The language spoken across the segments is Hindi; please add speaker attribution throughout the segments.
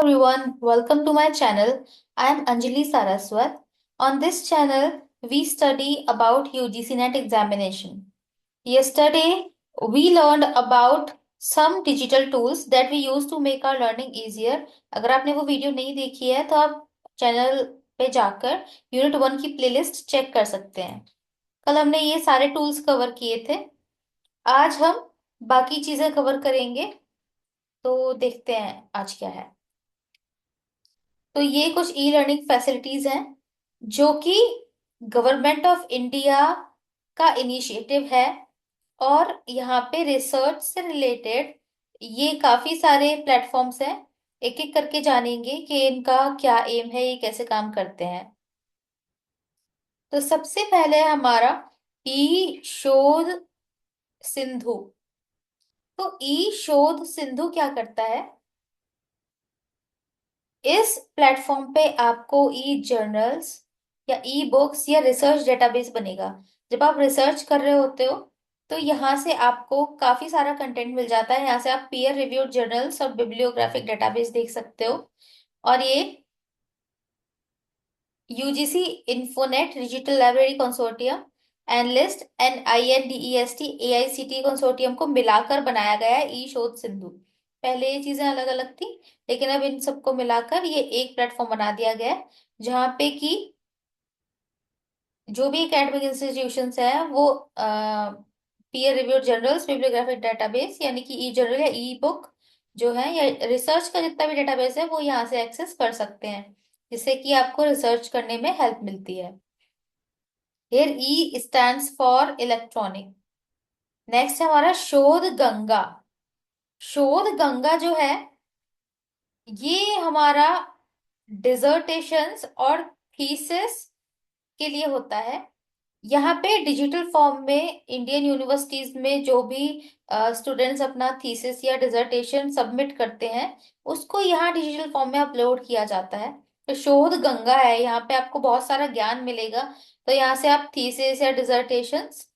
Speaker 1: everyone, welcome to my channel. I am Anjali Saraswat. On this channel, we study about UGC NET examination. Yesterday, we learned about some digital tools that we use to make our learning easier. अगर आपने वो वीडियो नहीं देखी है तो आप चैनल पे जाकर यूनिट 1 की प्लेलिस्ट चेक कर सकते हैं। कल हमने ये सारे टूल्स कवर किए थे। आज हम बाकी चीजें कवर करेंगे, तो देखते हैं आज क्या है। तो ये कुछ ई लर्निंग फैसिलिटीज हैं जो कि गवर्नमेंट ऑफ इंडिया का इनिशिएटिव है। और यहाँ पे रिसर्च से रिलेटेड ये काफी सारे प्लेटफॉर्म्स हैं। एक एक करके जानेंगे कि इनका क्या एम है, ये कैसे काम करते हैं। तो सबसे पहले हमारा ई शोध सिंधु। तो ई शोध सिंधु क्या करता है? इस प्लेटफॉर्म पे आपको ई जर्नल्स या ई बुक्स या रिसर्च डेटाबेस बनेगा। जब आप रिसर्च कर रहे होते हो तो यहाँ से आपको काफी सारा कंटेंट मिल जाता है। यहाँ से आप पीयर रिव्यूड जर्नल्स और बिब्लियोग्राफिक डेटाबेस देख सकते हो। और ये UGC Infonet digital library consortium, N list, NINDEST, AICTE consortium को मिलाकर बनाया गया है ई शोध सिंधु। पहले ये चीजें अलग अलग थी, लेकिन अब इन सबको मिलाकर ये एक प्लेटफॉर्म बना दिया गया है, जहाँ पे कि जो भी एकेडमिक इंस्टीट्यूशंस हैं वो peer reviewed journals, bibliographic database यानी कि ई जर्नल या ई बुक जो है, या रिसर्च का जितना भी डेटाबेस है वो यहाँ से एक्सेस कर सकते हैं, जिससे कि आपको रिसर्च करने में हेल्प मिलती है। Here E stands for electronic. Next है हमारा शोध गंगा। शोध गंगा जो है ये हमारा डिजर्टेशंस और थीसिस के लिए होता है। यहाँ पे डिजिटल फॉर्म में इंडियन यूनिवर्सिटीज में जो भी स्टूडेंट्स अपना थीसिस या डिजर्टेशन सबमिट करते हैं उसको यहाँ डिजिटल फॉर्म में अपलोड किया जाता है। तो शोध गंगा है, यहाँ पे आपको बहुत सारा ज्ञान मिलेगा। तो यहाँ से आप थीसिस या डिजर्टेशंस,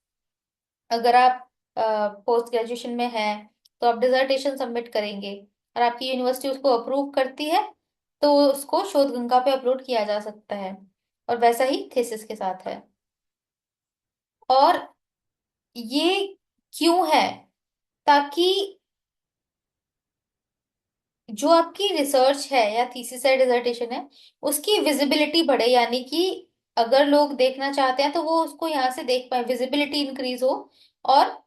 Speaker 1: अगर आप पोस्ट ग्रेजुएशन में हैं तो आप डिजर्टेशन सबमिट करेंगे और आपकी यूनिवर्सिटी उसको अप्रूव करती है, तो उसको शोध गंगा पे अपलोड किया जा सकता है। और वैसा ही थीसिस के साथ है। और ये क्यों है? ताकि जो आपकी रिसर्च है या थीसिस है, डिसर्टेशन है, उसकी विजिबिलिटी बढ़े। यानी कि अगर लोग देखना चाहते हैं तो वो उसको यहाँ से देख पाए, विजिबिलिटी इंक्रीज हो। और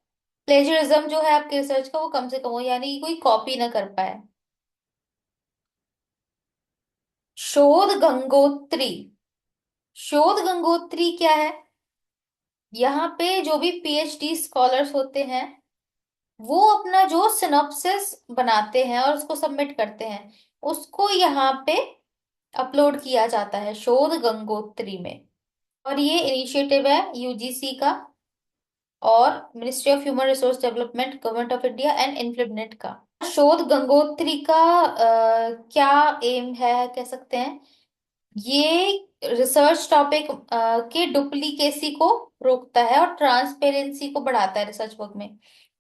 Speaker 1: प्लेजरिज्म जो है आपके रिसर्च का वो कम से कम हो, यानी कि कोई कॉपी ना कर पाए। शोध गंगोत्री। शोध गंगोत्री क्या है? यहाँ पे जो भी PhD स्कॉलर्स होते हैं वो अपना जो सिनॉप्सिस बनाते हैं और उसको सबमिट करते हैं, उसको यहाँ पे अपलोड किया जाता है शोध गंगोत्री में। और ये इनिशिएटिव है यूजीसी का और ministry of human resource development, government of India and INFLIBNET का। शोध गंगोत्री का क्या एम है कह सकते हैं? ये रिसर्च टॉपिक के डुप्लीकेसी को रोकता है और ट्रांसपेरेंसी को बढ़ाता है रिसर्च वर्क में।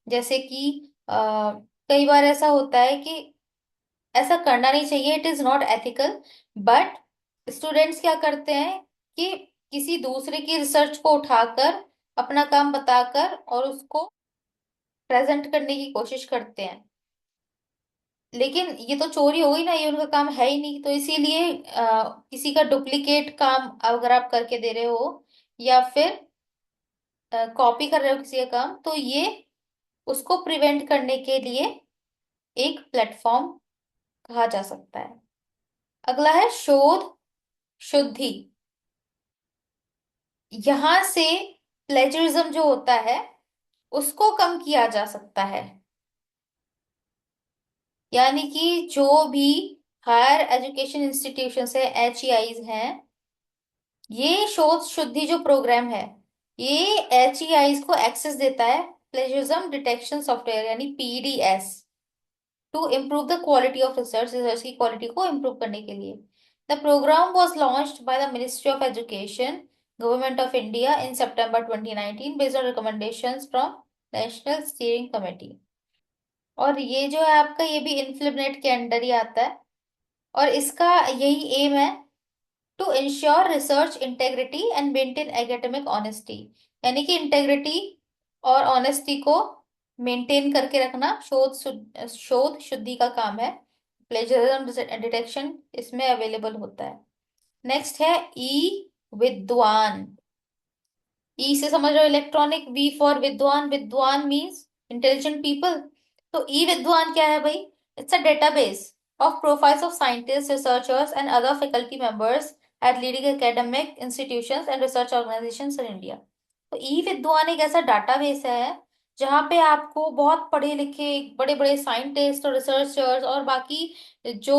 Speaker 1: जैसे कि कई बार ऐसा होता है कि ऐसा करना नहीं चाहिए, it is not ethical, but students क्या करते हैं कि किसी दूसरे की रिसर्च को उठाकर अपना काम बताकर और उसको प्रेजेंट करने की कोशिश करते हैं। लेकिन ये तो चोरी हो गई ना, ये उनका काम है ही नहीं। तो इसीलिए किसी का डुप्लीकेट काम अगर आप करके दे रहे हो या फिर कॉपी कर रहे हो किसी का काम, तो ये उसको प्रिवेंट करने के लिए एक प्लेटफॉर्म कहा जा सकता है। अगला है शोध शुद्धि। यहां से प्लेजरिज्म जो होता है उसको कम किया जा सकता है। यानी कि जो भी हायर एजुकेशन इंस्टीट्यूशन है, HEIs हैं, ये शोध शुद्धि जो प्रोग्राम है ये HEIs को एक्सेस देता है प्लेजरिज्म डिटेक्शन सॉफ्टवेयर यानी PDS, to improve the quality of research, research की क्वालिटी को इम्प्रूव करने के लिए। The program was launched by the ministry of education, government of India in September 2019 based on recommendations from national steering committee. और ये जो है आपका, ये भी इन्फ्लिबनेट के अंडर ही आता है। और इसका यही एम है, to ensure research integrity and maintain academic honesty. यानी कि इंटेग्रिटी और ऑनेस्टी को मेंटेन करके रखना शोध शुद्धि का काम है। प्लेजरिज्म डिटेक्शन इसमें अवेलेबल होता है। नेक्स्ट है ई विद्वान। ई से समझ रहे हो इलेक्ट्रॉनिक, वी फॉर विद्वान, विद्वान मीन्स इंटेलिजेंट पीपल। तो ई विद्वान क्या है भाई? It's a database of profiles of scientist, researchers and other faculty members eight leading academic institutions and research organisations in India. तो ई विद्वान एक ऐसा डाटाबेस है जहाँ पे आपको बहुत पढ़े लिखे बड़े बड़े साइंटिस्ट और रिसर्चर्स और बाकी जो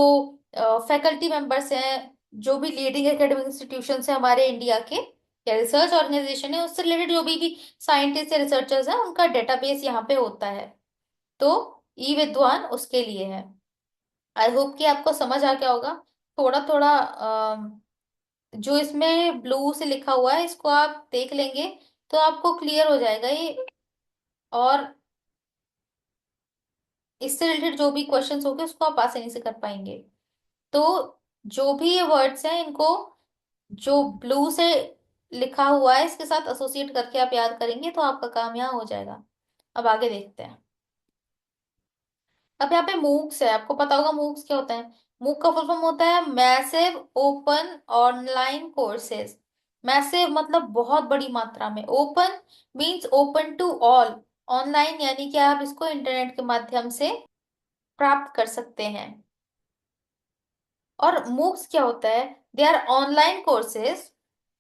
Speaker 1: फैकल्टी मेंबर्स हैं, जो भी लीडिंग एकेडमिक इंस्टीट्यूशंस हैं हमारे इंडिया के, या रिसर्च ऑर्गेनाइजेशन है, उससे रिलेटेड जो भी साइंटिस्ट या रिसर्चर्स हैं उनका डेटाबेस यहाँ पे होता है। तो ई विद्वान उसके लिए है। आई होप कि आपको समझ आ गया होगा। थोड़ा थोड़ा जो इसमें ब्लू से लिखा हुआ है इसको आप देख लेंगे तो आपको क्लियर हो जाएगा ये। और इससे रिलेटेड जो भी क्वेश्चंस होंगे उसको आप आसानी से कर पाएंगे। तो जो भी ये वर्ड्स हैं इनको जो ब्लू से लिखा हुआ है इसके साथ एसोसिएट करके आप याद करेंगे तो आपका काम यहाँ हो जाएगा। अब आगे देखते हैं। अब यहाँ पे मूक्स है, आपको पता होगा मूक्स क्या होता है। मूक का फुल फॉर्म होता है massive open online courses. Massive मतलब बहुत बड़ी मात्रा में, open means open to all, online यानी कि आप इसको इंटरनेट के माध्यम से प्राप्त कर सकते हैं। और मूक्स क्या होता है? They are online courses.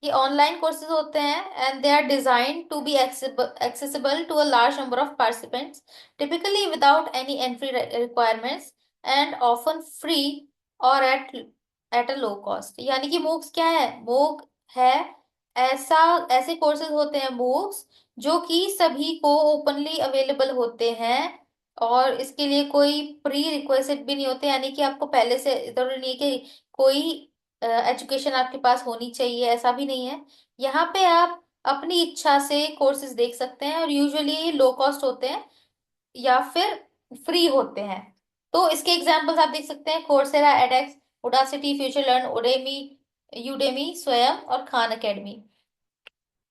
Speaker 1: ये ऑनलाइन कोर्सेज होते हैं and they are designed to be accessible to a large number of participants, typically without any entry requirements and often free or at a low cost। यानी कि मूक्स क्या है? मूक है ऐसा, ऐसे कोर्सेज होते हैं मूक्स जो कि सभी को ओपनली अवेलेबल होते हैं और इसके लिए कोई प्री रिक्वेस्ट भी नहीं होते। यानी कि आपको पहले से जरूरी नहीं है कि कोई एजुकेशन आपके पास होनी चाहिए, ऐसा भी नहीं है। यहाँ पे आप अपनी इच्छा से कोर्सेज देख सकते हैं और यूजुअली ये लो कॉस्ट होते हैं या फिर फ्री होते हैं। तो इसके एग्जांपल्स आप देख सकते हैं, Coursera, एडेक्स, उडासिटी, future learn, Udemy, Udemy, स्वयं और खान एकेडमी।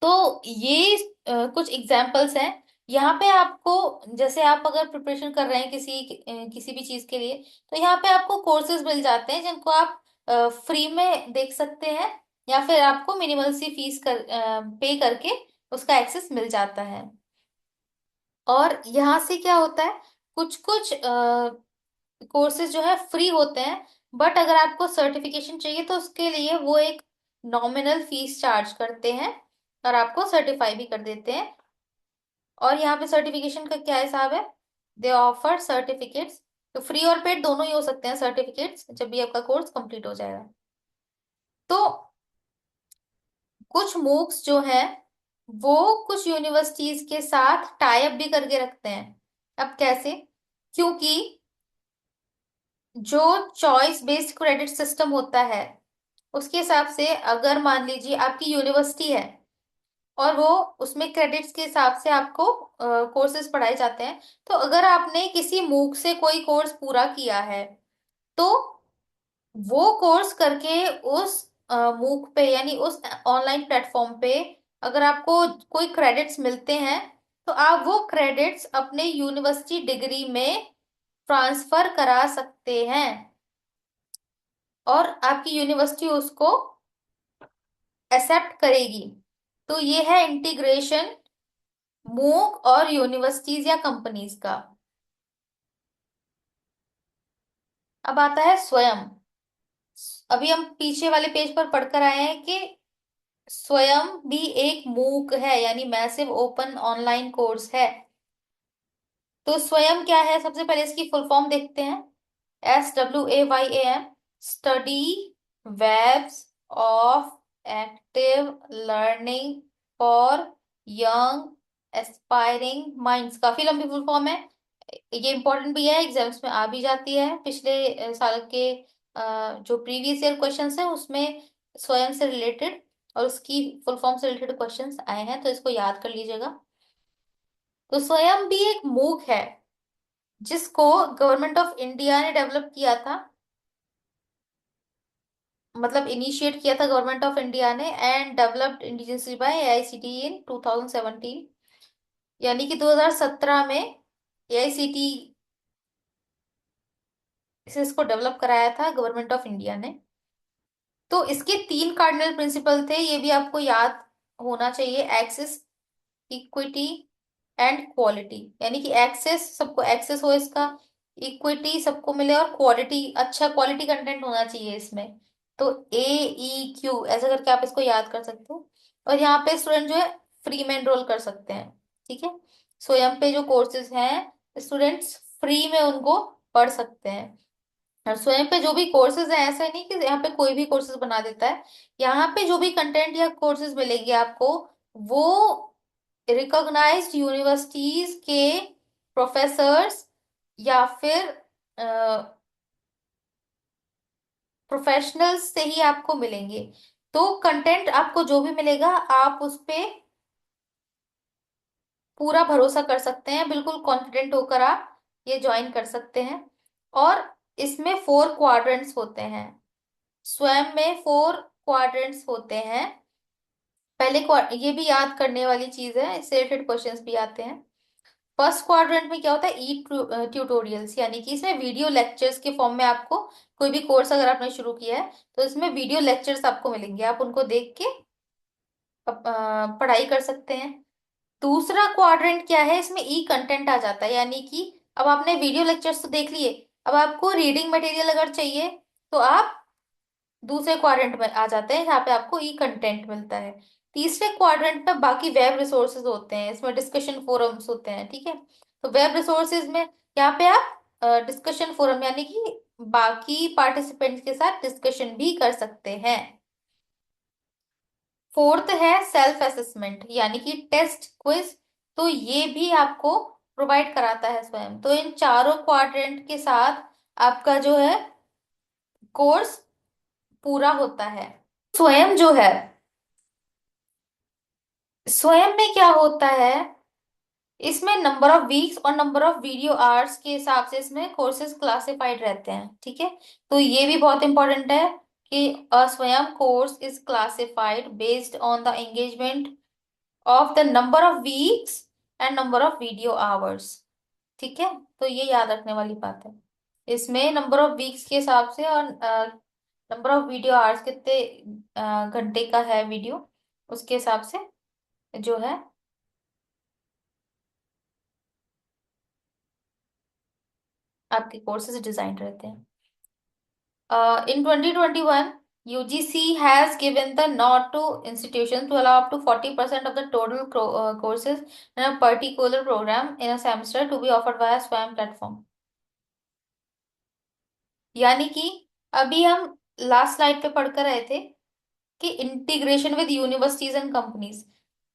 Speaker 1: तो ये कुछ एग्जाम्पल्स हैं। यहाँ पे आपको, जैसे आप अगर प्रिपरेशन कर रहे हैं किसी भी चीज के लिए, तो यहाँ पे आपको कोर्सेज मिल जाते हैं जिनको आप फ्री में देख सकते हैं या फिर आपको मिनिमल सी फीस पे करके उसका एक्सेस मिल जाता है। और यहाँ से क्या होता है, कुछ कुछ कोर्सेज जो है फ्री होते हैं, बट अगर आपको सर्टिफिकेशन चाहिए तो उसके लिए वो एक नॉमिनल फीस चार्ज करते हैं और आपको सर्टिफाई भी कर देते हैं। और यहाँ पे सर्टिफिकेशन का क्या हिसाब है? दे ऑफर सर्टिफिकेट्स, तो फ्री और पेड दोनों ही हो सकते हैं सर्टिफिकेट्स जब भी आपका कोर्स कंप्लीट हो जाएगा। तो कुछ मूक्स जो है वो कुछ यूनिवर्सिटीज के साथ टाई अप भी करके रखते हैं। अब कैसे? क्योंकि जो चॉइस बेस्ड क्रेडिट सिस्टम होता है उसके हिसाब से, अगर मान लीजिए आपकी यूनिवर्सिटी है और वो उसमें क्रेडिट्स के हिसाब से आपको कोर्सेज पढ़ाए जाते हैं, तो अगर आपने किसी मूक से कोई कोर्स पूरा किया है तो वो कोर्स करके उस मूक पे यानी उस ऑनलाइन प्लेटफॉर्म पे अगर आपको कोई क्रेडिट्स मिलते हैं तो आप वो क्रेडिट्स अपने यूनिवर्सिटी डिग्री में ट्रांसफर करा सकते हैं और आपकी यूनिवर्सिटी उसको एक्सेप्ट करेगी। तो ये है इंटीग्रेशन मूक और यूनिवर्सिटीज या कंपनीज का। अब आता है स्वयं। अभी हम पीछे वाले पेज पर पढ़कर आए हैं कि स्वयं भी एक मूक है यानी मैसिव ओपन ऑनलाइन कोर्स है। तो स्वयं क्या है, सबसे पहले इसकी फुल फॉर्म देखते हैं। SWAYAM, study webs of active learning for young aspiring minds. काफी लंबी फुल फॉर्म है, ये इंपॉर्टेंट भी है, एग्जाम्स में आ भी जाती है। पिछले साल के जो प्रीवियस ईयर क्वेश्चंस है उसमें स्वयं से रिलेटेड और उसकी फुल फॉर्म से रिलेटेड क्वेश्चंस आए हैं, तो इसको याद कर लीजिएगा। तो स्वयं भी एक मूक है जिसको गवर्नमेंट ऑफ इंडिया ने डेवलप किया था मतलब इनिशिएट किया था गवर्नमेंट ऑफ इंडिया ने, and developed indigenously by AICTE in 2017। यानी कि 2017 में एआईसीटीई से इसको डेवलप कराया था गवर्नमेंट ऑफ इंडिया ने। तो इसके तीन कार्डिनल प्रिंसिपल थे, ये भी आपको याद होना चाहिए। Access, equity and quality. यानी कि एक्सेस, सबको एक्सेस हो इसका, इक्विटी सबको मिले, और क्वालिटी, अच्छा क्वालिटी कंटेंट होना चाहिए इसमें। तो AEQ ऐसा करके आप इसको याद कर सकते हो। और यहाँ पे स्टूडेंट जो है फ्री में एनरोल कर सकते हैं। ठीक है, स्वयं पे जो कोर्सेज हैं स्टूडेंट्स फ्री में उनको पढ़ सकते हैं। और स्वयं पे जो भी कोर्सेज हैं, ऐसा नहीं कि यहाँ पे कोई भी कोर्सेज बना देता है। यहाँ पे जो भी कंटेंट या कोर्सेज मिलेंगे आपको, वो रिकॉग्नाइज्ड यूनिवर्सिटीज के प्रोफेसर्स या फिर प्रोफेशनल्स से ही आपको मिलेंगे। तो कंटेंट आपको जो भी मिलेगा, आप उस पे पूरा भरोसा कर सकते हैं, बिल्कुल कॉन्फिडेंट होकर आप ये ज्वाइन कर सकते हैं। और इसमें 4 क्वाड्रेंट्स होते हैं, स्वयं में 4 क्वाड्रेंट्स होते हैं। पहले ये भी याद करने वाली चीज है, इससे रिलेटेड क्वेश्चंस भी आते हैं। फर्स्ट क्वाड्रेंट में क्या होता है, ई ट्यूटोरियल्स, यानी कि इसमें वीडियो लेक्चर्स के फॉर्म में आपको, कोई भी कोर्स अगर आपने शुरू किया है तो इसमें वीडियो लेक्चर्स आपको मिलेंगे, आप उनको देख के पढ़ाई कर सकते हैं। दूसरा क्वाड्रेंट क्या है, इसमें ई कंटेंट आ जाता है, यानी कि अब आपने वीडियो लेक्चर्स तो देख लिए, अब आपको रीडिंग मटेरियल अगर चाहिए तो आप दूसरे क्वाड्रेंट में आ जाते हैं, जहाँ पे आपको ई कंटेंट मिलता है। तीसरे क्वाड्रेंट में बाकी वेब रिसोर्सेज होते हैं, इसमें डिस्कशन फोरम्स होते हैं। ठीक है, तो वेब रिसोर्सेज में यहाँ पे आप डिस्कशन फोरम, यानी कि बाकी पार्टिसिपेंट्स के साथ डिस्कशन भी कर सकते हैं। फोर्थ है सेल्फ असेसमेंट, यानी कि टेस्ट क्विज, तो ये भी आपको प्रोवाइड कराता है स्वयं। तो इन चारों क्वाड्रेंट के साथ आपका जो है कोर्स पूरा होता है। स्वयं जो है, स्वयं में क्या होता है, इसमें नंबर ऑफ वीक्स और नंबर ऑफ वीडियो आवर्स के हिसाब से इसमें कोर्सेज क्लासिफाइड रहते हैं। ठीक है, तो ये भी बहुत इंपॉर्टेंट है कि अ स्वयं course is classified based on the engagement of the number of weeks and number of video hours. ठीक है, तो ये याद रखने वाली बात है। इसमें नंबर ऑफ वीक्स के हिसाब से और नंबर ऑफ वीडियो आवर्स, कितने घंटे का है वीडियो, उसके हिसाब से जो है आपके कोर्सेज डिजाइन रहते हैं। In 2021, UGC has given the nod to institutions to allow up to 40% of the total courses in a particular program in a semester to be offered via SWAM platform। यानी कि अभी हम लास्ट स्लाइड पे पढ़कर आए थे कि integration with universities and companies,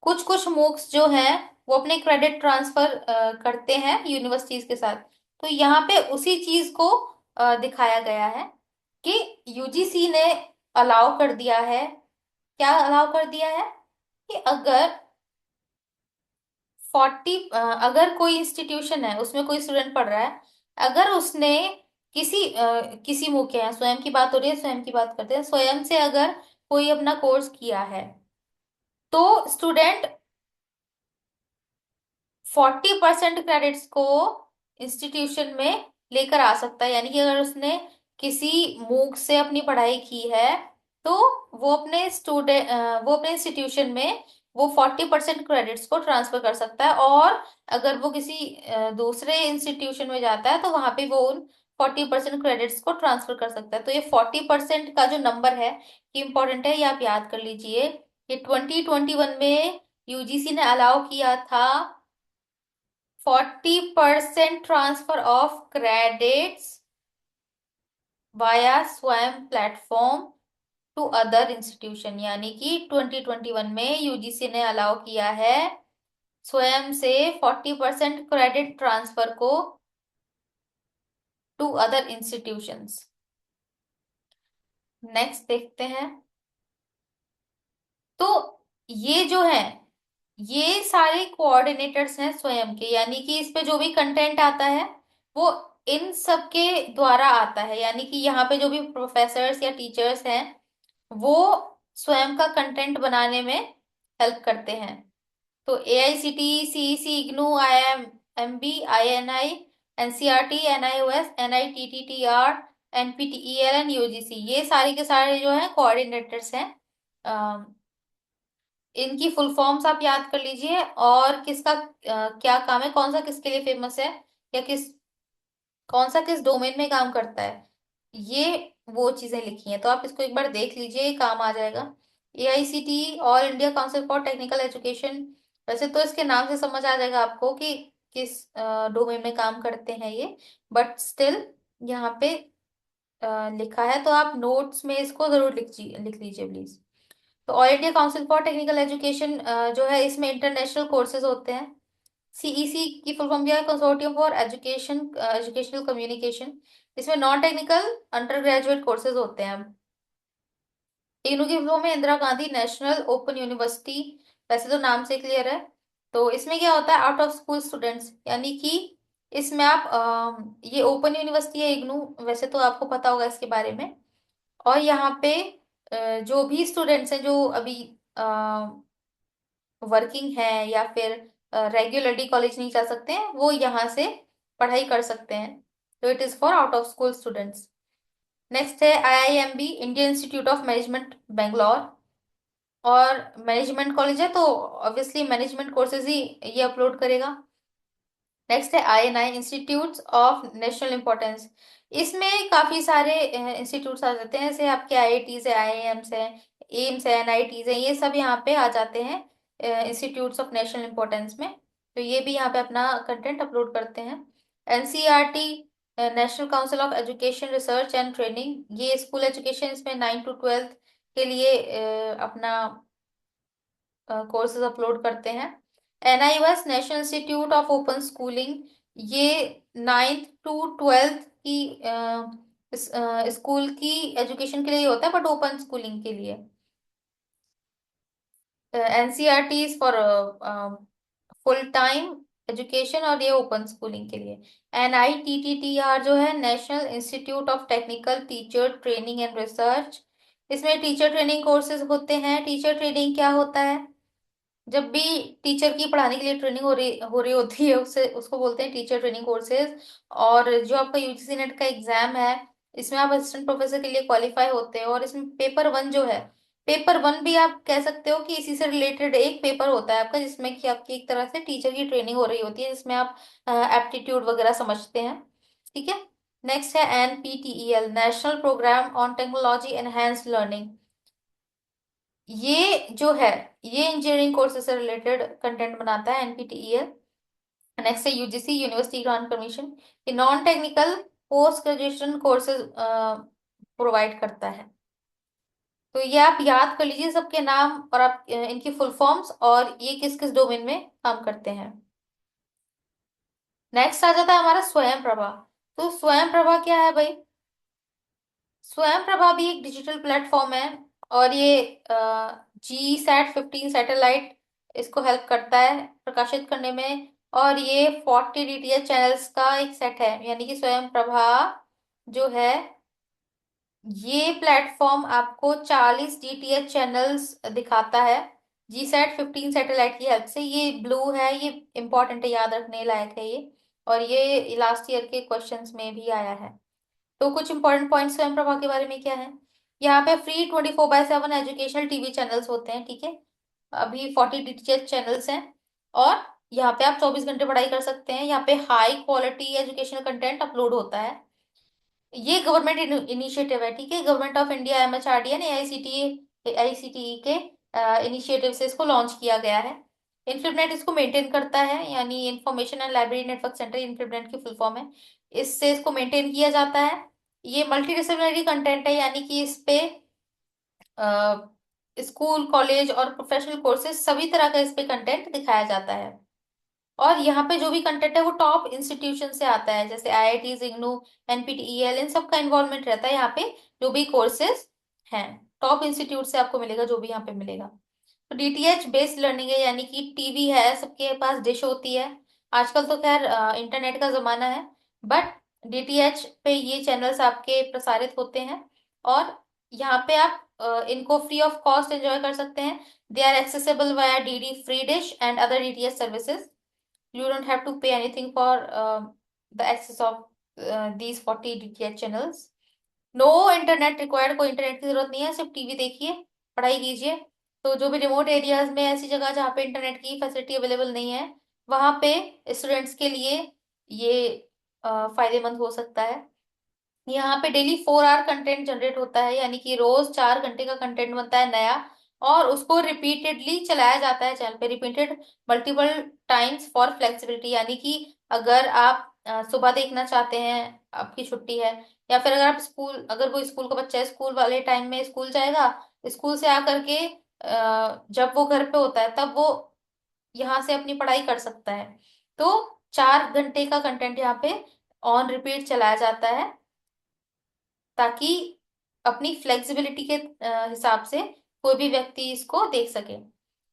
Speaker 1: कुछ कुछ मूक्स जो हैं वो अपने क्रेडिट ट्रांसफर करते हैं यूनिवर्सिटीज के साथ। तो यहाँ पे उसी चीज को दिखाया गया है कि यूजीसी ने अलाउ कर दिया है। क्या अलाउ कर दिया है कि अगर 40, अगर कोई इंस्टीट्यूशन है उसमें कोई स्टूडेंट पढ़ रहा है, अगर उसने किसी मुख्य के यहाँ स्वयं की बात हो रही है, स्वयं की बात करते हैं, स्वयं से अगर कोई अपना कोर्स किया है, तो स्टूडेंट 40% क्रेडिट्स को इंस्टीट्यूशन में लेकर आ सकता है। यानी कि अगर उसने किसी मूक से अपनी पढ़ाई की है, तो वो अपने इंस्टीट्यूशन में वो 40% क्रेडिट्स को ट्रांसफर कर सकता है। और अगर वो किसी दूसरे इंस्टीट्यूशन में जाता है, तो वहां पे वो उन 40% क्रेडिट्स को ट्रांसफर कर सकता है। तो ये 40% का जो नंबर है, ये इंपॉर्टेंट है, ये आप याद कर लीजिए। ये 2021 में यूजीसी ने अलाउ किया था 40% ट्रांसफर ऑफ क्रेडिट्स वाया स्वयं प्लेटफॉर्म टू अदर इंस्टीट्यूशन। यानी कि 2021 में यूजीसी ने अलाउ किया है स्वयं से 40% क्रेडिट ट्रांसफर को टू अदर इंस्टीट्यूशंस। नेक्स्ट देखते हैं। तो ये जो है, ये सारे कोऑर्डिनेटर्स हैं स्वयं के, यानी कि इस पे जो भी कंटेंट आता है वो इन सब के द्वारा आता है। यानी कि यहाँ पे जो भी प्रोफेसर्स या टीचर्स हैं, वो स्वयं का कंटेंट बनाने में हेल्प करते हैं। तो A I C T, C C, IGNOU, I M M B, I N I, N C R T, N I O S, N I T T T R, N P T E L and UGC, ये सारे के सारे जो है कोऑर्डिनेटर्स हैं। इनकी फुल फॉर्म्स आप याद कर लीजिए, और किसका क्या काम है, कौन सा किसके लिए फेमस है, या कौन सा किस डोमेन में काम करता है, ये वो चीजें लिखी हैं। तो आप इसको एक बार देख लीजिए, ये काम आ जाएगा। A I C T, all India council for technical education, वैसे तो इसके नाम से समझ आ जाएगा आपको कि किस डोमेन में काम करते हैं ये, बट स्टिल यहाँ पे लिखा है, तो आप नोट्स में इसको जरूर लिख लीजिए प्लीज। तो all India council for technical education जो है, इसमें इंटरनेशनल कोर्सेज होते हैं। सीईसी की फुल फॉर्म क्या है, कंसोर्टियम फॉर एजुकेशनल कम्युनिकेशन। इसमें non technical under graduate courses होते हैं। इग्नू की फुल फॉर्म है Indira Gandhi national open university, वैसे तो नाम से क्लियर है। तो इसमें क्या होता है, आउट ऑफ स्कूल स्टूडेंट्स, यानी कि इसमें आप ये ओपन यूनिवर्सिटी है इग्नू, वैसे तो आपको पता होगा इसके बारे में। और यहाँ पे जो भी स्टूडेंट्स हैं जो अभी वर्किंग है या फिर रेगुलरली कॉलेज नहीं जा सकते हैं, वो यहाँ से पढ़ाई कर सकते हैं। तो it is for out of school students. Next है IIMB, Indian institute of management Bangalore, और मैनेजमेंट कॉलेज है, तो ऑब्वियसली मैनेजमेंट कोर्सेज ही ये अपलोड करेगा। नेक्स्ट है INI, institutes of national importance. इसमें काफी सारे इंस्टीट्यूट्स आ जाते हैं, जैसे आपके आईआईटीज है, आईआईएम्स है, एम्स है, एनआईटीज है, ये सब यहाँ पे आ जाते हैं इंस्टीट्यूट्स ऑफ नेशनल इंपॉर्टेंस में। तो ये भी यहाँ पे अपना कंटेंट अपलोड करते हैं। NCERT, national council of education research and training, ये स्कूल एजुकेशन, इसमें 9 to 12 के लिए अपना कोर्सेज अपलोड करते हैं। NIOS, national institute of open schooling, ये 9th to 12th की स्कूल की एजुकेशन के लिए होता है, बट ओपन स्कूलिंग के लिए। NCERT for full time education, और ये ओपन स्कूलिंग के लिए। NITTTR जो है, national institute of technical teacher training and research, इसमें टीचर ट्रेनिंग कोर्सेज होते हैं। टीचर ट्रेनिंग क्या होता है, जब भी टीचर की पढ़ाने के लिए ट्रेनिंग हो रही होती है, उससे उसको बोलते हैं टीचर ट्रेनिंग कोर्सेज। और जो आपका यूजीसी नेट का एग्जाम है, इसमें आप असिस्टेंट प्रोफेसर के लिए क्वालिफाई होते हैं। और इसमें पेपर 1 जो है, पेपर 1 भी आप कह सकते हो कि इसी से रिलेटेड एक पेपर होता है आपका, जिसमें कि आपकी एक तरह से टीचर की ट्रेनिंग हो रही होती है, जिसमें आप एप्टीट्यूड वगैरह समझते हैं। ठीक है। नेक्स्ट है NPTEL, national program on technology enhance learning. ये जो है, ये इंजीनियरिंग कोर्सेज से रिलेटेड कंटेंट बनाता है एनपीटीईएल। नेक्स्ट है यूजीसी, यूनिवर्सिटी ग्रांट कमीशन, ये non technical post graduation courses provide करता है। तो ये आप याद कर लीजिए सबके नाम, और आप इनकी फुल फॉर्म्स, और ये किस किस डोमेन में काम करते हैं। नेक्स्ट आ जाता है हमारा स्वयं प्रभा। तो स्वयं प्रभा क्या है भाई, स्वयं प्रभा भी एक डिजिटल प्लेटफॉर्म है, और ये GSAT-15 सैटेलाइट इसको हेल्प करता है प्रकाशित करने में। और ये 40 DTH चैनल्स का एक सेट है, यानी कि स्वयं प्रभा जो है, ये प्लेटफॉर्म आपको 40 DTH चैनल्स दिखाता है GSAT-15 सैटेलाइट की हेल्प से। ये ब्लू है, ये इंपॉर्टेंट है, याद रखने लायक है ये। और ये लास्ट ईयर के क्वेश्चंस में भी आया है। तो कुछ इंपॉर्टेंट पॉइंट्स स्वयं प्रभा के बारे में क्या है, यहाँ पे फ्री 24/7 एजुकेशनल टीवी चैनल्स होते हैं। ठीक है, अभी 40 DTH चैनल्स हैं, और यहाँ पे आप 24 घंटे पढ़ाई कर सकते हैं। यहाँ पे high quality educational content upload होता है। ये गवर्नमेंट इनिशिएटिव है, ठीक है, government of India, MHRD and AICTE के इनिशिएटिव से इसको लॉन्च किया गया है। इन्फिबनेट इसको मेंटेन करता है, यानी information and library network centre, INFLIBNET की फुल फॉर्म है। इससे इसको मेंटेन किया जाता है। ये मल्टी डिसिप्लिनरी कंटेंट है, यानी कि इस पे स्कूल, कॉलेज और प्रोफेशनल कोर्सेज सभी तरह का इस पे कंटेंट दिखाया जाता है। और यहाँ पे जो भी कंटेंट है वो टॉप इंस्टीट्यूशन से आता है, जैसे IIT, इग्नू, NPTEL, इन सब का इन्वॉल्वमेंट रहता है यहाँ पे। जो भी कोर्सेज हैं, टॉप इंस्टीट्यूट से आपको मिलेगा, जो भी यहाँ पे मिलेगा। तो DTH बेस्ड लर्निंग है, यानी कि टीवी है, सबके पास डिश होती है। आजकल तो खैर इंटरनेट का जमाना है, बट DTH पे ये चैनल्स आपके प्रसारित होते हैं। और यहाँ पे आप इनको फ्री ऑफ कॉस्ट एंजॉय कर सकते हैं। They are accessible via DD free dish and other DTH services. You don't have to pay anything for the access of these 40 DTH channels. No internet required, कोई इंटरनेट की जरूरत नहीं है, सिर्फ टीवी देखिए, पढ़ाई कीजिए। तो जो भी रिमोट एरियाज में, ऐसी जगह जहाँ पे इंटरनेट की फैसिलिटी अवेलेबल नहीं है, वहाँ पे स्टूडेंट्स के लिए ये फायदेमंद हो सकता है। यहाँ पे डेली 4 आवर कंटेंट जनरेट होता है, यानी कि रोज 4 घंटे का कंटेंट बनता है नया, और उसको रिपीटेडली चलाया जाता है चैनल पे, repeated multiple times for flexibility. यानी कि अगर आप सुबह देखना चाहते हैं, आपकी छुट्टी है, या फिर अगर आप स्कूल, अगर कोई स्कूल का बच्चा है, स्कूल वाले टाइम में स्कूल जाएगा, स्कूल से आकर के जब वो घर पे होता है तब वो यहाँ से अपनी पढ़ाई कर सकता है। तो 4 घंटे का कंटेंट यहाँ पे ऑन रिपीट चलाया जाता है, ताकि अपनी फ्लेक्सिबिलिटी के हिसाब से कोई भी व्यक्ति इसको देख सके।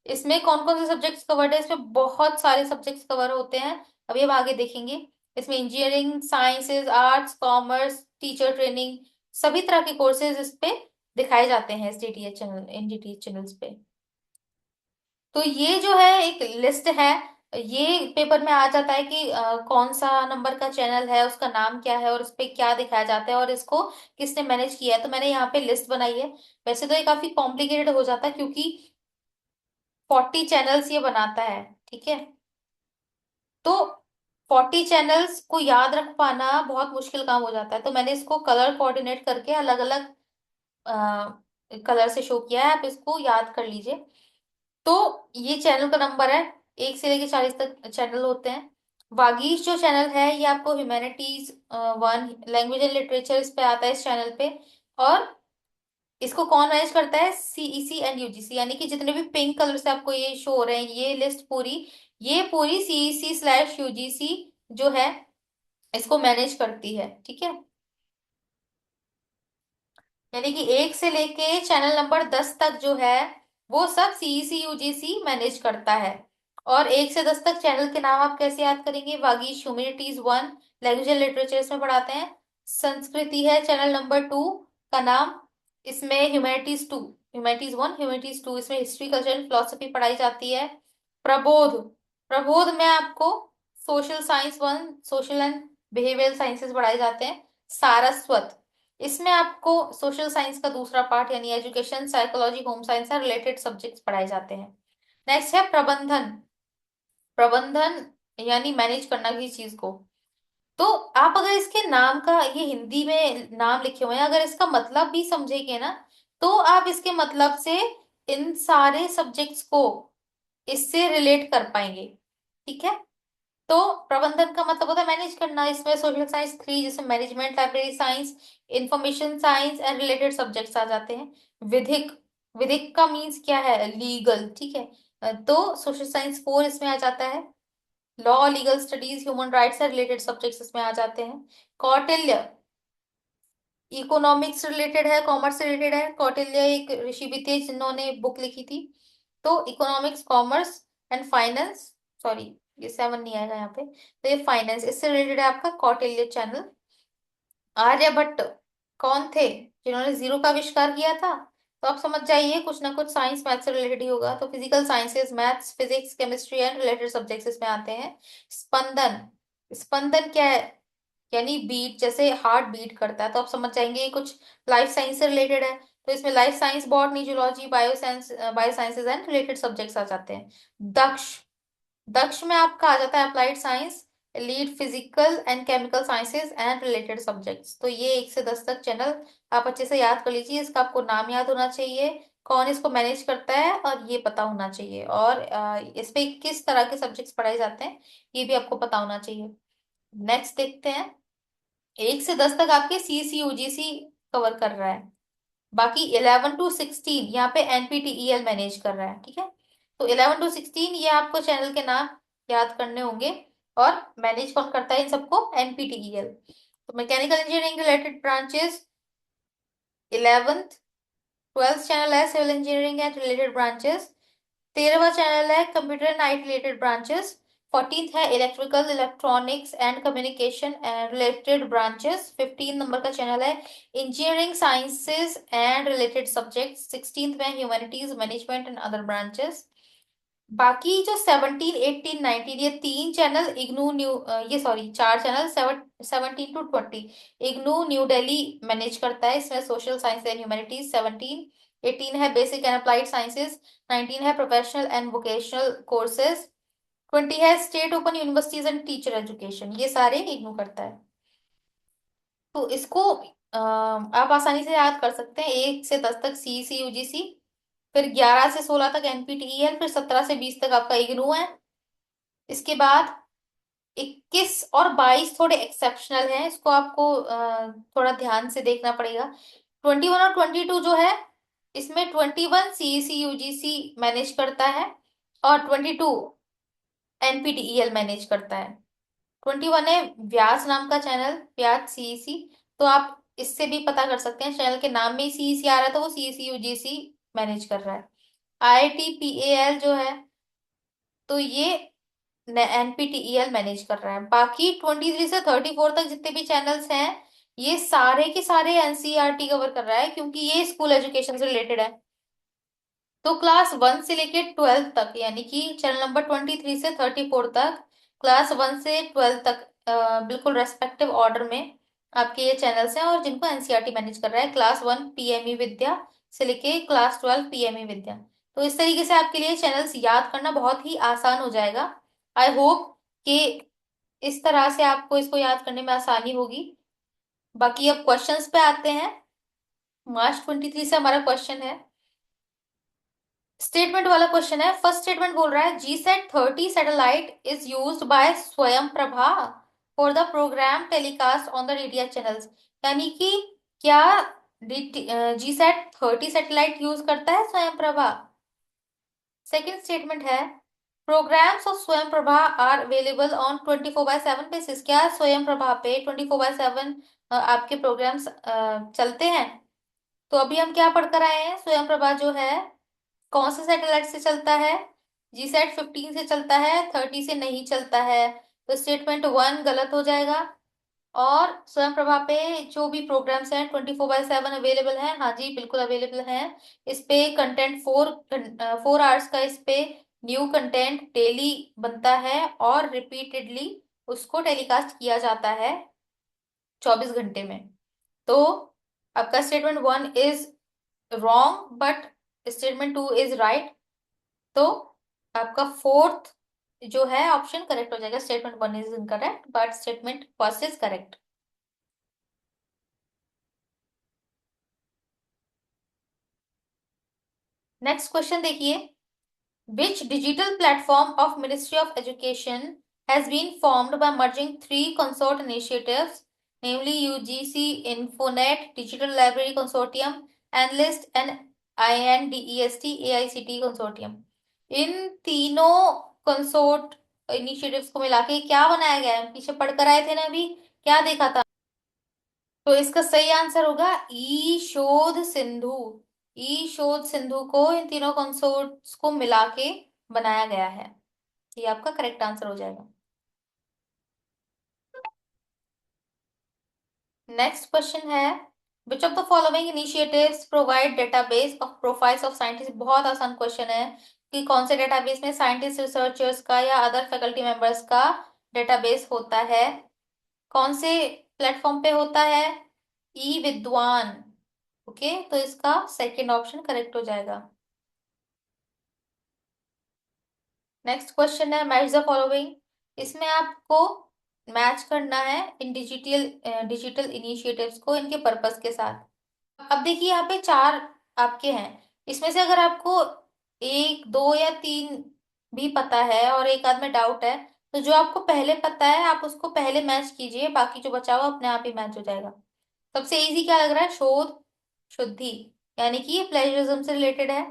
Speaker 1: इसमें कौन कौन से सब्जेक्ट्स कवर्ड है? इसमें बहुत सारे सब्जेक्ट्स कवर होते हैं, अभी हम आगे देखेंगे। इसमें engineering, sciences, arts, commerce, teacher training, सभी तरह के कोर्सेज इस पे दिखाए जाते हैं, इस डीटीएच चैनल, इन डीटीएच चैनल्स पे। तो ये जो है एक लिस्ट है, ये पेपर में आ जाता है कि कौन सा नंबर का चैनल है, उसका नाम क्या है, और उस पे क्या दिखाया जाता है, और इसको किसने मैनेज किया है। तो मैंने यहाँ पे लिस्ट बनाई है। वैसे तो ये काफी कॉम्प्लिकेटेड हो जाता है, क्योंकि 40 चैनल्स ये बनाता है, ठीक है। तो 40 चैनल्स को याद रख पाना बहुत मुश्किल काम हो जाता है, तो मैंने इसको कलर कोऑर्डिनेट करके अलग अलग कलर से शो किया है, आप इसको याद कर लीजिए। तो ये चैनल का नंबर है, 1 से लेकर 40 तक चैनल होते हैं। वागीश जो चैनल है, ये आपको ह्यूमैनिटीज 1, लैंग्वेज एंड लिटरेचर इस पे आता है, इस चैनल पे। और इसको कौन मैनेज करता है? सीईसी एंड यूजीसी, यानी कि जितने भी पिंक कलर से आपको ये शो हो रहे हैं, ये लिस्ट पूरी, ये पूरी सीईसी/यूजीसी जो है इसको मैनेज करती है, ठीक है। यानी कि 1 से लेके चैनल नंबर 10 तक जो है, वो सब सीईसी यूजीसी मैनेज करता है। और 1 से 10 तक चैनल के नाम आप कैसे याद करेंगे? Vagish humanities 1, language and literature इसमें पढ़ाते हैं। संस्कृति है चैनल नंबर 2 का नाम, इसमें ह्यूमैनिटीज 1, ह्यूमैनिटीज 2 इसमें हिस्ट्री, कल्चर एंड फिलोसफी पढ़ाई जाती है। प्रबोध, प्रबोध में आपको social science 1, social and behavioural sciences पढ़ाए जाते हैं। सारस्वत, इसमें आपको सोशल साइंस का दूसरा पार्ट, यानी एजुकेशन, साइकोलॉजी, होम साइंस से रिलेटेड सब्जेक्ट्स पढ़ाए जाते हैं। नेक्स्ट है प्रबंधन। प्रबंधन यानी मैनेज करना किसी चीज को। तो आप अगर इसके नाम का, ये हिंदी में नाम लिखे हुए हैं, अगर इसका मतलब भी समझेंगे ना, तो आप इसके मतलब से इन सारे सब्जेक्ट्स को इससे रिलेट कर पाएंगे, ठीक है। तो प्रबंधन का मतलब होता है मैनेज करना। इसमें सोशल साइंस 3, जैसे management, library science, information science and related subjects आ जाते हैं। विधिक, विधिक का मीन्स क्या है? लीगल, ठीक है। तो सोशल साइंस 4 इसमें आ जाता है। Law, legal studies, human rights से रिलेटेड सब्जेक्ट्स इसमें आ जाते हैं। कौटिल्य, इकोनॉमिक्स रिलेटेड है, कॉमर्स से रिलेटेड है। कौटिल्य एक ऋषि भी थे जिन्होंने बुक लिखी थी। तो economics, commerce and finance, sorry ये 7 नहीं आएगा यहाँ पे, तो ये फाइनेंस, इससे रिलेटेड है आपका कौटिल्य चैनल। आर्यभट्ट कौन थे? जिन्होंने जीरो का आविष्कार किया था। तो आप समझ जाइए, कुछ ना कुछ साइंस मैथ से रिलेटेड ही होगा। तो physical sciences, maths, physics, chemistry and related subjects इसमें आते हैं। स्पंदन, स्पंदन क्या है? यानी बीट, जैसे हार्ट बीट करता है, तो आप समझ जाएंगे ये कुछ लाइफ साइंस से रिलेटेड है। तो इसमें life science, botany, zoology, bioscience, biosciences and related subjects आ जाते हैं। दक्ष, दक्ष में आपका आ जाता है applied science, lead physical and chemical sciences and related subjects. तो ये 1 से 10 तक चैनल आप अच्छे से याद कर लीजिए। इसका आपको नाम याद होना चाहिए, कौन इसको मैनेज करता है, और ये पता होना चाहिए, और इस पे किस तरह के सब्जेक्ट्स पढ़ाए जाते हैं, ये भी आपको पता होना चाहिए। नेक्स्ट देखते हैं। 1 से 10 तक आपके सी सी यूजीसी कवर कर रहा है। बाकी 11 to 16 यहाँ पे एनपीटीईएल मैनेज कर रहा है, ठीक है। तो 11 to 16 ये आपको चैनल के नाम याद करने होंगे। और मैनेज कौन करता है इन सबको? एनपीटीईएल। तो mechanical engineering related branches 11th, 12th channel है civil engineering and related branches. 13वां चैनल है computer and IT related branches. 14th है electrical electronics and communication and related branches. 15 number का चैनल है engineering sciences and related subject. 16th में humanities management and other branches. बाकी जो 17, 18, 19 ये तीन चैनल इग्नू न्यू ये सॉरी चार channel 17 to 20 IGNOU new Delhi manage करता है। इसमें सोशल साइंस एंड ह्यूमैनिटीज 17। 18 है बेसिक एंड अप्लाइड साइंसेज। 19 है प्रोफेशनल एंड वोकेशनल कोर्सेज। 20 है state open universities and teacher education. ये सारे इग्नू करता है। तो इसको आप आसानी से याद कर सकते हैं। 1 से 10 तक सी सी यूजीसी, फिर 11 से 16 तक एनपीटीईएल, फिर 17 से 20 तक आपका इग्नू है। इसके बाद 21 और 22 थोड़े एक्सेप्शनल हैं, इसको आपको थोड़ा ध्यान से देखना पड़ेगा। 21 और 22 जो है, इसमें 21 सीईसी यूजीसी मैनेज करता है और 22 एनपीटीईएल मैनेज करता है। 21 है व्यास नाम का चैनल, व्यास सीईसी। तो आप इससे भी पता कर सकते हैं, चैनल के नाम में ही सीईसी आ रहा है तो वो सीईसी यूजीसी मैनेज कर रहा है। आईआईटीपीएएल जो है, तो ये एनपीटीईएल मैनेज कर रहा है। बाकी 23 से 34 तक जितने भी चैनल्स हैं, ये सारे के सारे एनसीईआरटी कवर कर रहा है, क्योंकि ये स्कूल एजुकेशन से रिलेटेड है। तो क्लास 1 से लेके 12 तक, यानी कि चैनल नंबर 23 से 34 तक, क्लास 1 से 12 तक बिल्कुल रेस्पेक्टिव ऑर्डर में आपके ये चैनल्स हैं, और जिनको एनसीईआरटी मैनेज कर रहा है। क्लास 1 पीएमई विद्या से लेके क्लास 12 पीएमई विद्या। तो इस तरीके से आपके लिए चैनल्स याद करना बहुत ही आसान हो जाएगा। आई होप कि इस तरह से आपको इसको याद करने में आसानी होगी। बाकी अब क्वेश्चंस पे आते हैं। मार्च 23 से हमारा क्वेश्चन है, स्टेटमेंट वाला क्वेश्चन है। फर्स्ट स्टेटमेंट बोल रहा है GSAT-30 satellite is used by Swayam Prabha for the program telecast on the DTH channels. यानी कि क्या GSAT-30 सैटेलाइट यूज करता है स्वयं प्रभा। सेकेंड स्टेटमेंट है programs of Swayam Prabha are available on 24/7 basis. क्या स्वयं प्रभा पे 24/7 आपके प्रोग्राम्स चलते हैं। तो अभी हम क्या पढ़कर आए हैं, स्वयं प्रभा जो है कौन से सैटेलाइट से चलता है। GSAT-15 से चलता है, 30 से नहीं चलता है। तो स्टेटमेंट 1 गलत हो जाएगा। और स्वयं प्रभा पे जो भी प्रोग्राम्स हैं 24/7 अवेलेबल हैं। हाँ जी, बिल्कुल अवेलेबल हैं। इस पे कंटेंट 4 आवर्स का इस पे न्यू कंटेंट डेली बनता है, और रिपीटेडली उसको टेलीकास्ट किया जाता है 24 घंटे में। तो आपका statement 1 is wrong, but statement 2 is right. तो आपका फोर्थ जो है ऑप्शन करेक्ट हो जाएगा। Statement 1 is incorrect but statement 1 is correct. Next question देखिए, which digital platform of ministry of education has been formed by merging 3 consort initiatives, namely UGC Infonet digital library consortium, N list and INDEST AICT consortium. इन तीनों कंसोर्ट इनिशिएटिव्स को मिला के क्या बनाया गया है, पीछे पढ़कर आए थे ना अभी, क्या देखा था। तो इसका सही आंसर होगा ई शोध सिंधु। ई शोध सिंधु को इन तीनों कंसोर्ट्स को मिला के बनाया गया है। ये आपका करेक्ट आंसर हो जाएगा। नेक्स्ट क्वेश्चन है, विच of the following initiatives provide database of profiles of scientist. बहुत आसान क्वेश्चन है कि कौन से डेटाबेस में साइंटिस्ट रिसर्चर्स का या अदर फैकल्टी मेंबर्स का डेटाबेस होता है। कौन से प्लेटफॉर्म पे होता है, ई विद्वान। ओके, तो इसका सेकंड ऑप्शन करेक्ट हो जाएगा। नेक्स्ट क्वेश्चन है, मैच द फॉलोइंग। इसमें आपको मैच करना है इन डिजिटल इनिशिएटिव्स को इनके पर्पस के साथ। अब देखिए यहाँ पे चार आपके हैं, इसमें से अगर आपको एक, दो या तीन भी पता है और एक आध में डाउट है, तो जो आपको पहले पता है आप उसको पहले मैच कीजिए, बाकी जो बचा हुआ अपने आप ही मैच हो जाएगा। सबसे इजी क्या लग रहा है, शोध शुद्धि, यानी कि ये प्लेजरिज्म से रिलेटेड है।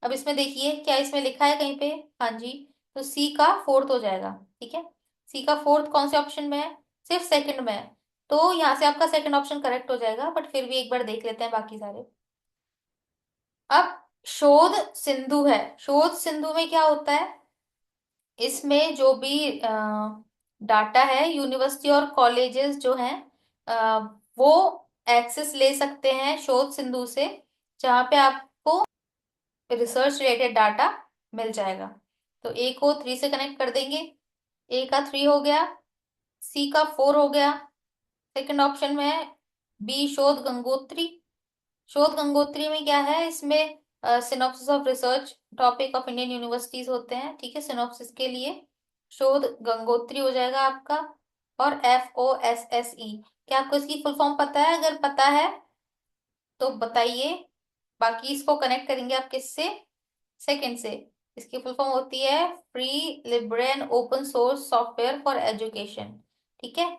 Speaker 1: अब इसमें देखिए क्या इसमें लिखा है कहीं पे, हाँ जी, तो सी का फोर्थ हो जाएगा। ठीक है, सी का फोर्थ कौन से ऑप्शन में है, सिर्फ सेकंड में है। तो यहाँ से आपका सेकंड ऑप्शन करेक्ट हो जाएगा, बट फिर भी एक बार देख लेते हैं बाकी सारे। अब शोध सिंधु है, शोध सिंधु में क्या होता है, इसमें जो भी डाटा है, यूनिवर्सिटी और कॉलेजेस जो हैं अ, वो एक्सेस ले सकते हैं शोध सिंधु से, जहाँ पे आपको रिसर्च रिलेटेड डाटा मिल जाएगा। तो ए को 3 से कनेक्ट कर देंगे। ए का 3 हो गया, सी का 4 हो गया। सेकंड ऑप्शन में है बी शोध गंगोत्री। शोध गंगोत्री में क्या है, इसमें synopsis of research topic of Indian universities होते हैं, ठीक है, सिनॉप्सिस के लिए शोध गंगोत्री हो जाएगा आपका। और FOSSE, क्या आपको इसकी फुल फॉर्म पता है? अगर पता है तो बताइए, बाकी इसको कनेक्ट करेंगे आप किससे? सेकंड से। इसकी फुल फॉर्म होती है free liberal open source software for education, ठीक है।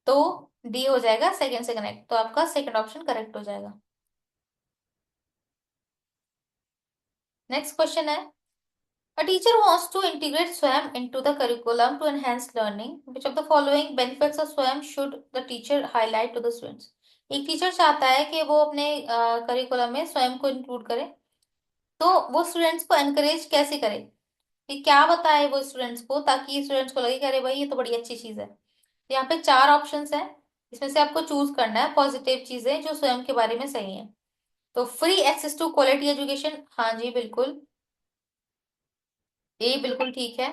Speaker 1: तो डी हो जाएगा सेकंड से कनेक्ट, तो आपका सेकंड ऑप्शन करेक्ट हो जाएगा। नेक्स्ट क्वेश्चन है, a teacher wants to integrate swam into the curriculum to enhance learning. Which of the following benefits of swam should the teacher highlight to the students? एक टीचर चाहता है कि वो अपने करिकुलम में स्वयं को इंक्लूड करे, तो वो स्टूडेंट्स को एनकरेज कैसे करे, कि क्या बताए वो स्टूडेंट्स को, ताकि स्टूडेंट्स को लगे कि अरे भाई ये तो बड़ी अच्छी चीज है। तो यहाँ पे 4 ऑप्शंस हैं, इसमें से आपको चूज करना है पॉजिटिव चीजें जो स्वयं के बारे में सही है। तो free access to quality education, हाँ जी बिल्कुल, ये बिल्कुल ठीक है।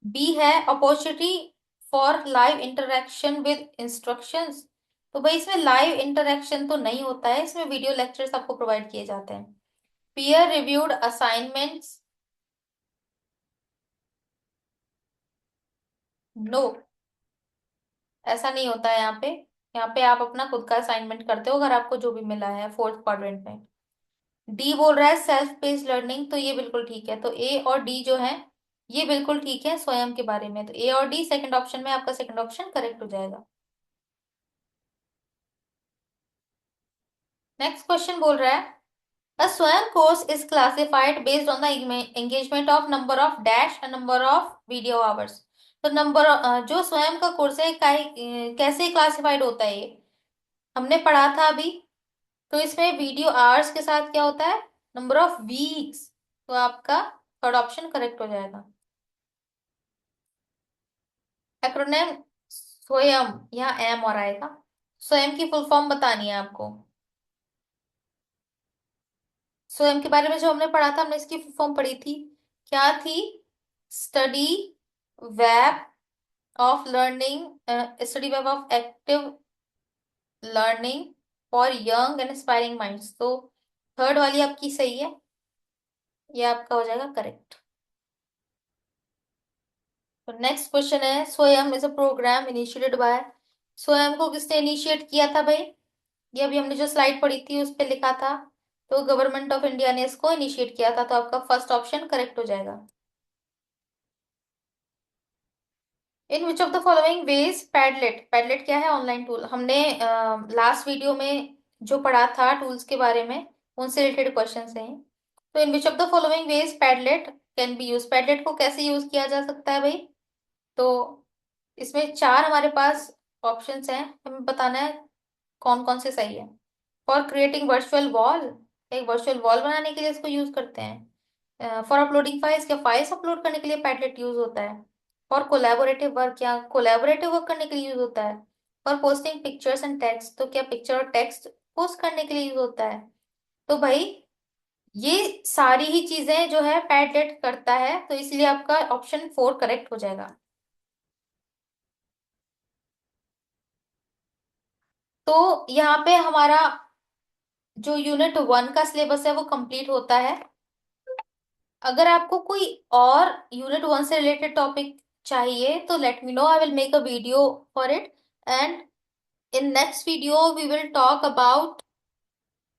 Speaker 1: बी है opportunity for live interaction with instructions. तो भाई इसमें लाइव इंटरेक्शन तो नहीं होता है, इसमें वीडियो लेक्चर्स आपको प्रोवाइड किए जाते हैं। पीयर रिव्यूड असाइनमेंट्स, नो, ऐसा नहीं होता है यहाँ पे। यहाँ पे आप अपना खुद का असाइनमेंट करते हो अगर आपको जो भी मिला है फोर्थ क्वाड्रेंट में। डी बोल रहा है सेल्फ पेस्ड लर्निंग, तो ये बिल्कुल ठीक है। तो ए और डी जो है ये बिल्कुल ठीक है स्वयं के बारे में, तो ए और डी सेकंड ऑप्शन में आपका सेकंड ऑप्शन करेक्ट हो जाएगा। नेक्स्ट क्वेश्चन बोल रहा है, a swam course is classified based on the engagement of number of dash and number of video hours। तो नंबर जो स्वयं का कोर्स है कैसे क्लासिफाइड होता है, ये हमने पढ़ा था अभी। तो इसमें वीडियो आवर्स के साथ क्या होता है, नंबर ऑफ वीक्स। तो आपका थर्ड ऑप्शन करेक्ट हो जाएगा। एक्रोनिम स्वयं, यहाँ एम और आएगा। स्वयं की फुल फॉर्म बतानी है आपको। स्वयं के बारे में जो हमने पढ़ा था, हमने इसकी फुल फॉर्म पढ़ी थी, क्या थी? Study web of learning, study web of active learning for young and aspiring minds. तो थर्ड वाली आपकी सही है, ये आपका हो जाएगा करेक्ट। तो नेक्स्ट क्वेश्चन है, Swayam is a program initiated by. Swayam को किसने इनिशिएट किया था भाई? ये अभी हमने जो स्लाइड पढ़ी थी उस पे लिखा था, तो गवर्नमेंट ऑफ इंडिया ने इसको इनिशिएट किया था, तो आपका फर्स्ट ऑप्शन करेक्ट हो जाएगा। In which of the following ways Padlet, Padlet क्या है? Online tool. हमने लास्ट वीडियो में जो पढ़ा था टूल्स के बारे में, उनसे रिलेटेड क्वेश्चन हैं। तो in which of the following ways Padlet can be use, Padlet को कैसे यूज किया जा सकता है भाई? तो इसमें 4 हमारे पास ऑप्शंस हैं, हमें बताना है कौन कौन से सही है। फॉर क्रिएटिंग वर्चुअल वॉल, एक वर्चुअल वॉल बनाने के लिए इसको यूज करते हैं। फॉर अपलोडिंग फाइल्स, या फाइल्स अपलोड करने के लिए पैडलेट यूज होता है। फॉर कोलैबोरेटिव वर्क, या कोलैबोरेटिव वर्क करने के लिए यूज होता है। For posting pictures and text, तो क्या पिक्चर और टेक्स्ट पोस्ट करने के लिए यूज होता है। तो भाई ये सारी ही चीजें जो है पैडलेट करता है, तो इसलिए आपका ऑप्शन 4 करेक्ट हो जाएगा। तो यहाँ पे हमारा जो यूनिट 1 का सिलेबस है वो कंप्लीट होता है। अगर आपको कोई और यूनिट 1 से रिलेटेड टॉपिक चाहिए तो let me know, I will make a video for it. And in next video we will talk about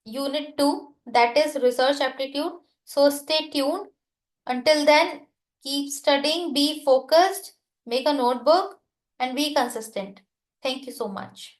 Speaker 1: unit 2, that is research aptitude. So stay tuned. Until then, keep studying, be focused, make a notebook and be consistent. Thank you so much.